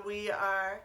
We are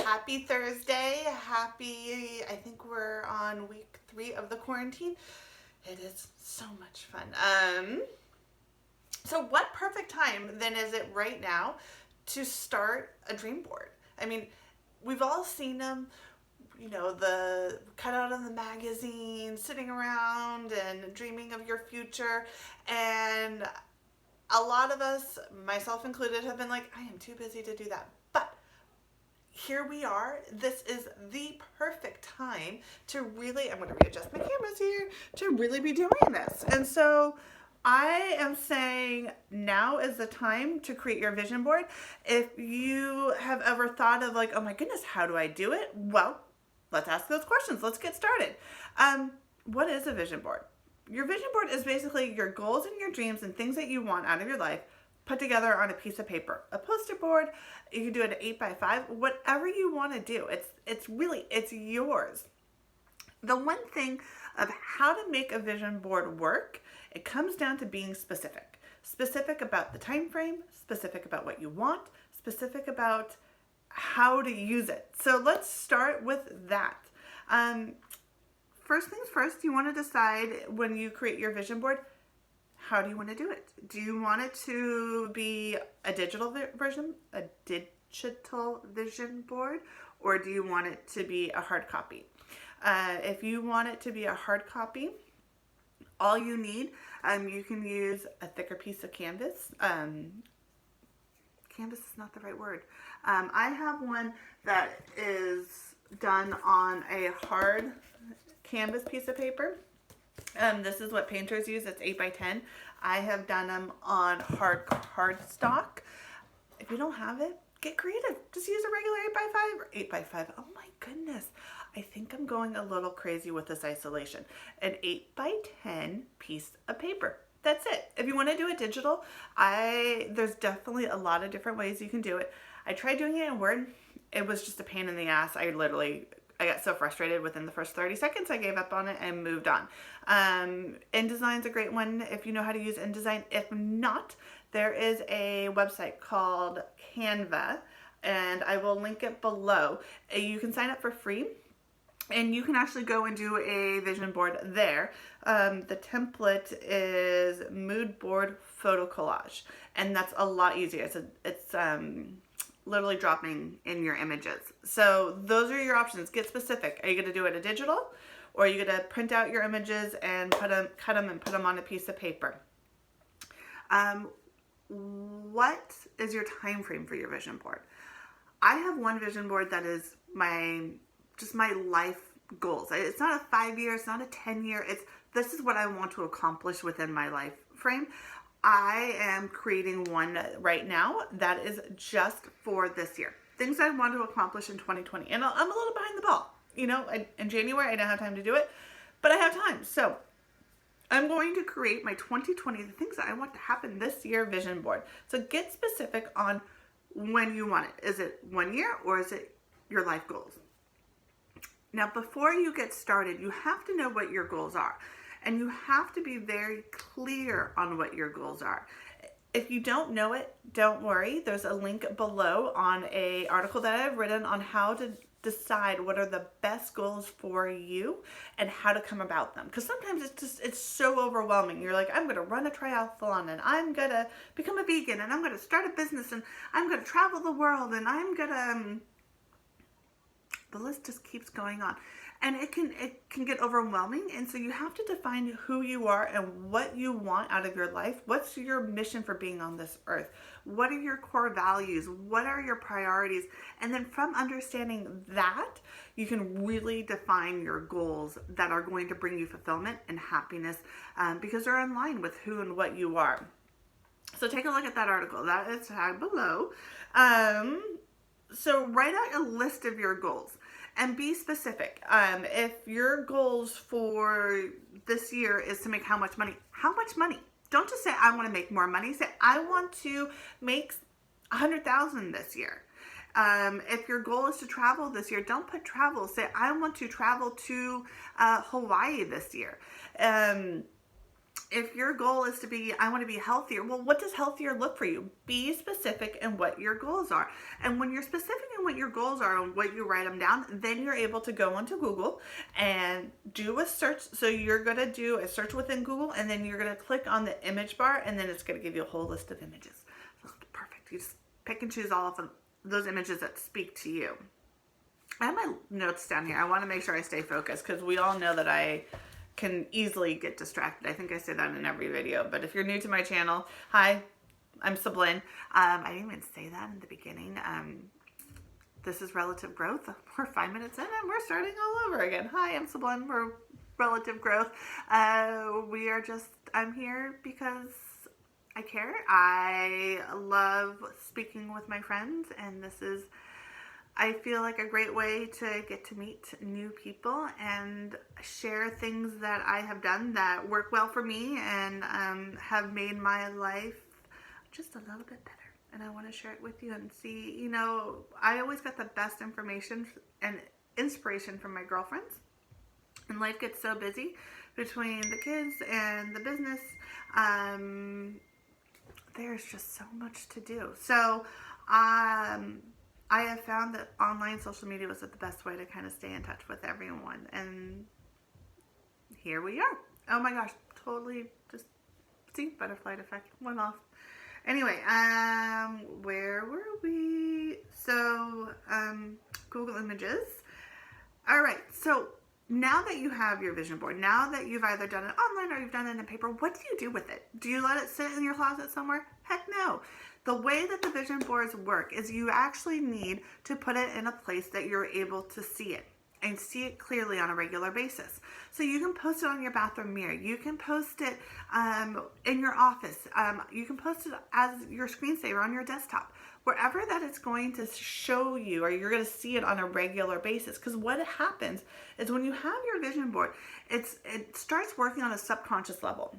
happy Thursday. I think we're on week 3 of the quarantine. It is so much fun. So what perfect time then is it right now to start a dream board? I mean, we've all seen them, the cut out of the magazine, sitting around and dreaming of your future. And a lot of us, myself included, have been like, I am too busy to do that. But here we are. This is the perfect time to really, I'm going to readjust my cameras here, to really be doing this. And so I am saying now is the time to create your vision board. If you have ever thought of like, oh my goodness, how do I do it? Well, let's ask those questions. Let's get started. What is a vision board? Your vision board is basically your goals and your dreams and things that you want out of your life put together on a piece of paper. A poster board, you can do it at 8x5, whatever you want to do. It's yours. The one thing of how to make a vision board work, it comes down to being specific. Specific about the time frame, specific about what you want, specific about how to use it. So let's start with that. First things first, you want to decide when you create your vision board, how do you want to do it? Do you want it to be a digital vision board, or do you want it to be a hard copy? If you want it to be a hard copy, all you need, you can use a thicker piece of canvas. Canvas is not the right word. I have one that is done on a hard canvas piece of paper. This is what painters use. It's 8x10. I have done them on hard cardstock. If you don't have it, get creative. Just use a regular 8x5 or 8x5. Oh my goodness. I think I'm going a little crazy with this isolation. An 8x10 piece of paper. That's it. If you want to do it digital, there's definitely a lot of different ways you can do it. I tried doing it in Word. It was just a pain in the ass. I got so frustrated within the first 30 seconds, I gave up on it and moved on. InDesign's a great one if you know how to use InDesign. If not, there is a website called Canva, and I will link it below. You can sign up for free, and you can actually go and do a vision board there. The template is mood board photo collage, and that's a lot easier. It's literally dropping in your images. So those are your options. Get specific. Are you going to do it a digital, or are you going to print out your images and cut them and put them on a piece of paper? What is your time frame for your vision board? I have one vision board that is my life goals. It's not a 5-year, it's not a 10-year. This is what I want to accomplish within my life frame. I am creating one right now that is just for this year. Things I want to accomplish in 2020. And I'm a little behind the ball. In January, I didn't have time to do it, but I have time. So I'm going to create my 2020, the things that I want to happen this year vision board. So get specific on when you want it. Is it 1 year, or is it your life goals? Now, before you get started, you have to know what your goals are. And you have to be very clear on what your goals are. If you don't know it, don't worry. There's a link below on an article that I've written on how to decide what are the best goals for you and how to come about them. Because sometimes it's so overwhelming. You're like, I'm going to run a triathlon, and I'm going to become a vegan, and I'm going to start a business, and I'm going to travel the world, and I'm going to... The list just keeps going on. And it can get overwhelming. And so you have to define who you are and what you want out of your life. What's your mission for being on this earth? What are your core values? What are your priorities? And then from understanding that, you can really define your goals that are going to bring you fulfillment and happiness, because they're in line with who and what you are. So take a look at that article. That is tagged below. So write out a list of your goals. And be specific. If your goals for this year is to make how much money? How much money? Don't just say, I want to make more money. Say, I want to make $100,000 this year. If your goal is to travel this year, don't put travel. Say, I want to travel to Hawaii this year. If your goal is to be, I want to be healthier, well, what does healthier look for you? Be specific in what your goals are. And when you're specific in what your goals are and what you write them down, then you're able to go onto Google and do a search. So you're going to do a search within Google, and then you're going to click on the image bar, and then it's going to give you a whole list of images. So it's perfect. You just pick and choose all of them, those images that speak to you. I have my notes down here. I want to make sure I stay focused because we all know that I can easily get distracted. I think I say that in every video, but if you're new to my channel, hi, I'm Sablin. I didn't even say that in the beginning. This is Relative Growth. We're 5 minutes in and we're starting all over again. Hi, I'm Sablin. We're Relative Growth. I'm here because I care. I love speaking with my friends, and this is, I feel like, a great way to get to meet new people and share things that I have done that work well for me and have made my life just a little bit better. And I want to share it with you and see, you know, I always get the best information and inspiration from my girlfriends. And life gets so busy between the kids and the business. There's just so much to do. So, I have found that online social media was the best way to kind of stay in touch with everyone. And here we are. Oh my gosh, totally just, see, butterfly effect went off. Anyway, where were we? So, Google Images. All right, so now that you have your vision board, now that you've either done it online or you've done it in paper, what do you do with it? Do you let it sit in your closet somewhere? Heck no. The way that the vision boards work is you actually need to put it in a place that you're able to see it and see it clearly on a regular basis. So you can post it on your bathroom mirror. You can post it in your office. You can post it as your screensaver on your desktop. Wherever that it's going to show you, or you're going to see it on a regular basis. Because what happens is when you have your vision board, it starts working on a subconscious level.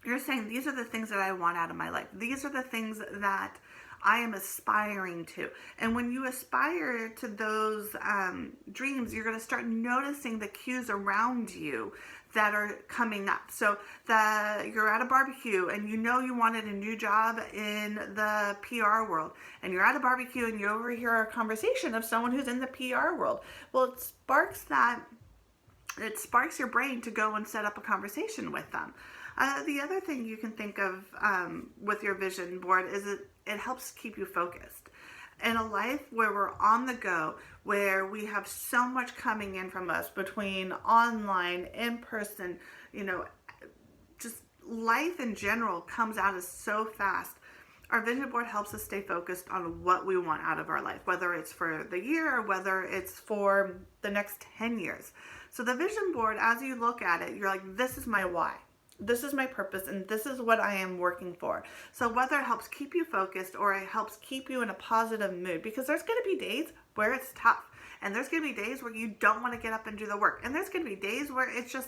You're saying, these are the things that I want out of my life. These are the things that I am aspiring to. And when you aspire to those dreams, you're going to start noticing the cues around you that are coming up. So you're at a barbecue and you know you wanted a new job in the PR world. And you're at a barbecue and you overhear a conversation of someone who's in the PR world. Well, it sparks your brain to go and set up a conversation with them. The other thing you can think of with your vision board is it helps keep you focused. In a life where we're on the go, where we have so much coming in from us between online, in person, you know, just life in general comes at us so fast. Our vision board helps us stay focused on what we want out of our life, whether it's for the year or whether it's for the next 10 years. So the vision board, as you look at it, you're like, this is my why. This is my purpose, and this is what I am working for. So whether it helps keep you focused or it helps keep you in a positive mood, because there's going to be days where it's tough, and there's going to be days where you don't want to get up and do the work, and there's going to be days where it's just,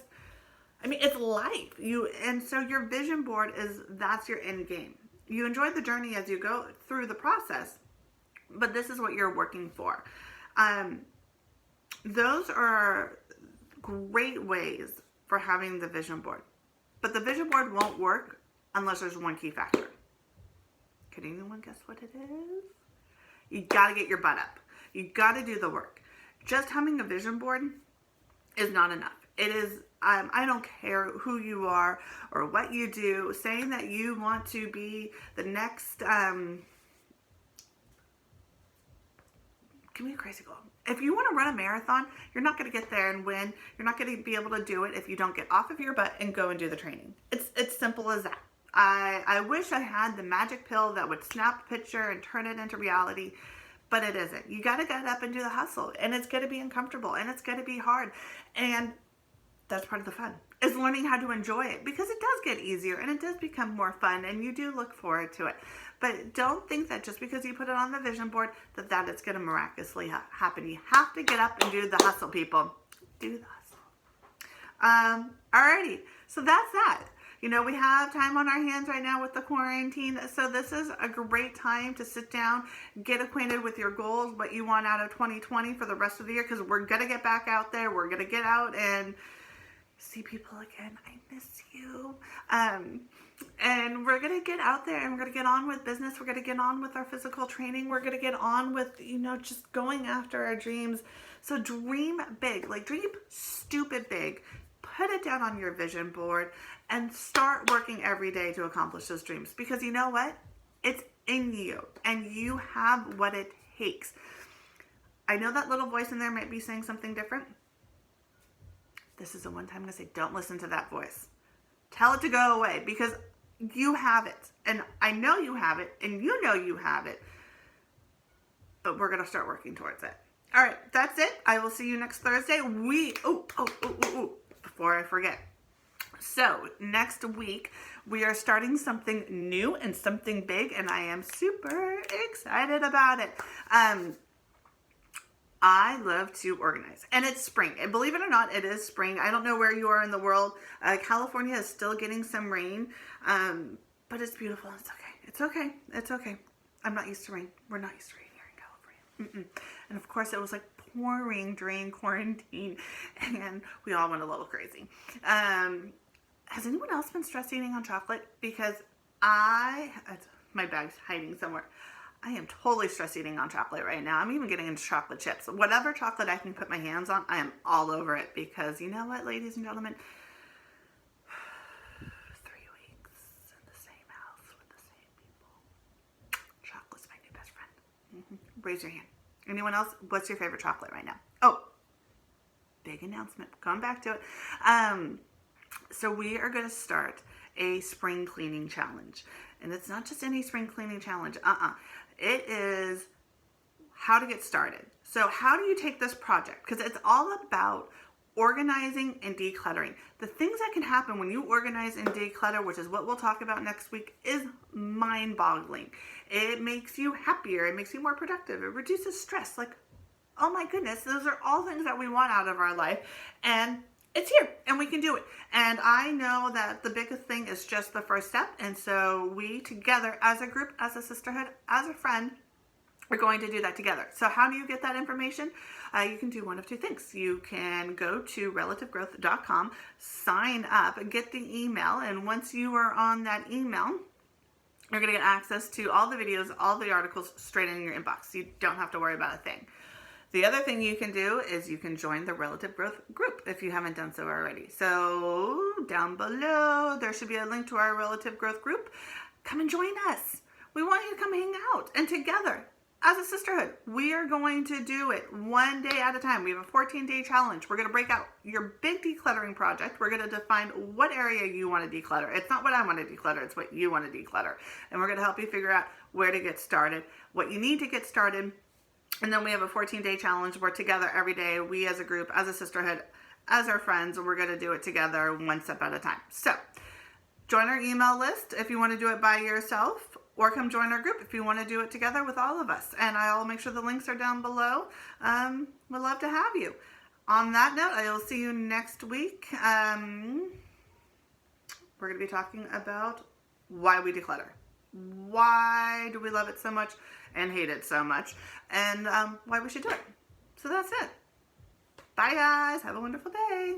I mean, it's life. And so your vision board that's your end game. You enjoy the journey as you go through the process, but this is what you're working for. Those are great ways for having the vision board. But the vision board won't work unless there's one key factor. Can anyone guess what it is? You got to get your butt up. You got to do the work. Just having a vision board is not enough. It is, I don't care who you are or what you do, saying that you want to be the next, give me a crazy goal. If you want to run a marathon, you're not going to get there and win. You're not going to be able to do it if you don't get off of your butt and go and do the training. It's simple as that. I wish I had the magic pill that would snap a picture and turn it into reality, but it isn't. You got to get up and do the hustle, and it's going to be uncomfortable, and it's going to be hard, and that's part of the fun, is learning how to enjoy it, because it does get easier and it does become more fun, and you do look forward to it. But don't think that just because you put it on the vision board that it's going to miraculously happen. You have to get up and do the hustle, people. Do the hustle. Alrighty, so that's that. You know, we have time on our hands right now with the quarantine, so this is a great time to sit down, get acquainted with your goals, what you want out of 2020 for the rest of the year, because we're going to get back out there. We're going to get out and see people again. I miss you. And we're going to get out there and we're going to get on with business. We're going to get on with our physical training. We're going to get on with, just going after our dreams. So dream big, like dream stupid big. Put it down on your vision board and start working every day to accomplish those dreams. Because you know what? It's in you and you have what it takes. I know that little voice in there might be saying something different. This is the one time I'm going to say, don't listen to that voice. Tell it to go away because you have it. And I know you have it and you know you have it. But we're going to start working towards it. All right, that's it. I will see you next Thursday. Before I forget. So next week, we are starting something new and something big, and I am super excited about it. I love to organize, and it's spring. And believe it or not, it is spring. I don't know where you are in the world. California is still getting some rain, but it's beautiful. It's okay. It's okay. It's okay. I'm not used to rain. We're not used to rain here in California. And of course, it was like pouring during quarantine, and we all went a little crazy. Has anyone else been stress eating on chocolate? Because my bag's hiding somewhere. I am totally stress eating on chocolate right now. I'm even getting into chocolate chips. Whatever chocolate I can put my hands on, I am all over it. Because you know what, ladies and gentlemen? 3 weeks in the same house with the same people. Chocolate's my new best friend. Raise your hand. Anyone else? What's your favorite chocolate right now? Oh, big announcement. Going back to it. So we are going to start a spring cleaning challenge. And it's not just any spring cleaning challenge. It is how to get started. So how do you take this project? Because it's all about organizing and decluttering. The things that can happen when you organize and declutter, which is what we'll talk about next week, is mind-boggling. It makes you happier. It makes you more productive. It reduces stress. Like, oh my goodness, those are all things that we want out of our life. And it's here and we can do it. And I know that the biggest thing is just the first step. And so we together as a group, as a sisterhood, as a friend, we're going to do that together. So how do you get that information? You can do one of two things. You can go to relativegrowth.com, sign up, get the email. And once you are on that email, you're going to get access to all the videos, all the articles straight in your inbox. You don't have to worry about a thing. The other thing you can do is you can join the Relative Growth group if you haven't done so already. So down below, there should be a link to our Relative Growth group. Come and join us. We want you to come hang out. And together, as a sisterhood, we are going to do it one day at a time. We have a 14-day challenge. We're going to break out your big decluttering project. We're going to define what area you want to declutter. It's not what I want to declutter. It's what you want to declutter. And we're going to help you figure out where to get started, what you need to get started. And then we have a 14-day challenge. We're together every day. We as a group, as a sisterhood, as our friends, we're going to do it together one step at a time. So join our email list if you want to do it by yourself, or come join our group if you want to do it together with all of us. And I'll make sure the links are down below. We'd love to have you. On that note, I will see you next week. We're going to be talking about why we declutter. Why do we love it so much and hate it so much, and why we should do it. So that's it. Bye guys. Have a wonderful day.